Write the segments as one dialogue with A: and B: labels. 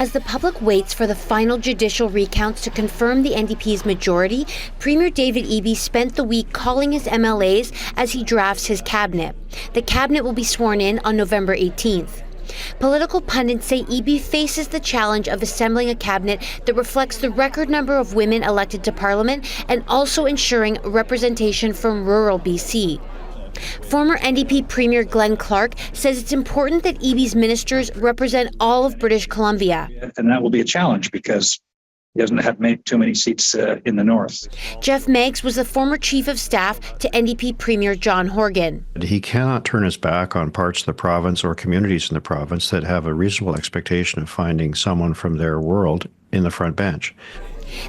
A: As the public waits for the final judicial recounts to confirm the NDP's majority, Premier David Eby spent the week calling his MLAs as he drafts his cabinet. The cabinet will be sworn in on November 18th. Political pundits say Eby faces the challenge of assembling a cabinet that reflects the record number of women elected to Parliament and also ensuring representation from rural BC. Former NDP Premier Glenn Clark says it's important that Eby's ministers represent all of British Columbia.
B: And that will be a challenge because he doesn't have too many seats in the north.
A: Jeff Meggs was the former chief of staff to NDP Premier John Horgan.
C: He cannot turn his back on parts of the province or communities in the province that have a reasonable expectation of finding someone from their world in the front bench.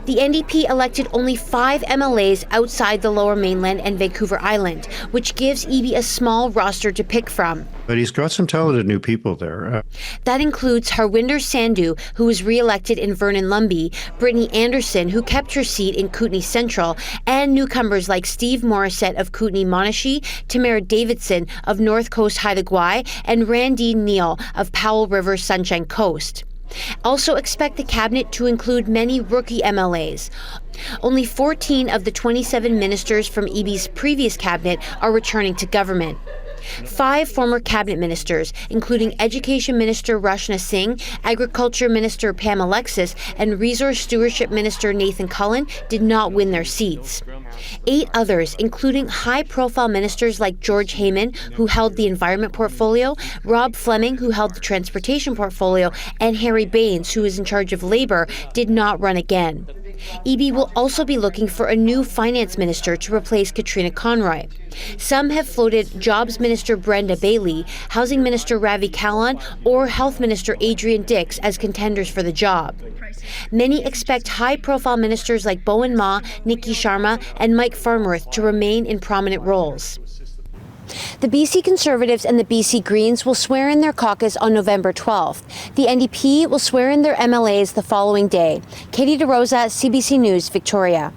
A: The NDP elected only 5 MLAs outside the Lower Mainland and Vancouver Island, which gives Eby a small roster to pick from.
C: But he's got some talented new people there.
A: That includes Harwinder Sandhu, who was re-elected in Vernon-Lumby, Brittany Anderson, who kept her seat in Kootenay Central, and newcomers like Steve Morissette of Kootenay-Monashee, Tamara Davidson of North Coast Haida Gwaii, and Randy Neal of Powell River Sunshine Coast. Also expect the cabinet to include many rookie MLAs. Only 14 of the 27 ministers from Eby's previous cabinet are returning to government. 5 former cabinet ministers, including Education Minister Rashna Singh, Agriculture Minister Pam Alexis, and Resource Stewardship Minister Nathan Cullen, did not win their seats. 8 others, including high-profile ministers like George Heyman, who held the Environment portfolio, Rob Fleming, who held the Transportation portfolio, and Harry Bains, who is in charge of Labour, did not run again. Eby will also be looking for a new finance minister to replace Katrina Conroy. Some have floated Jobs Minister Brenda Bailey, Housing Minister Ravi Kahlon, or Health Minister Adrian Dix as contenders for the job. Many expect high-profile ministers like Bowen Ma, Nikki Sharma, and Mike Farnworth to remain in prominent roles. The BC Conservatives and the BC Greens will swear in their caucus on November 12th. The NDP will swear in their MLAs the following day. Katie DeRosa, CBC News, Victoria.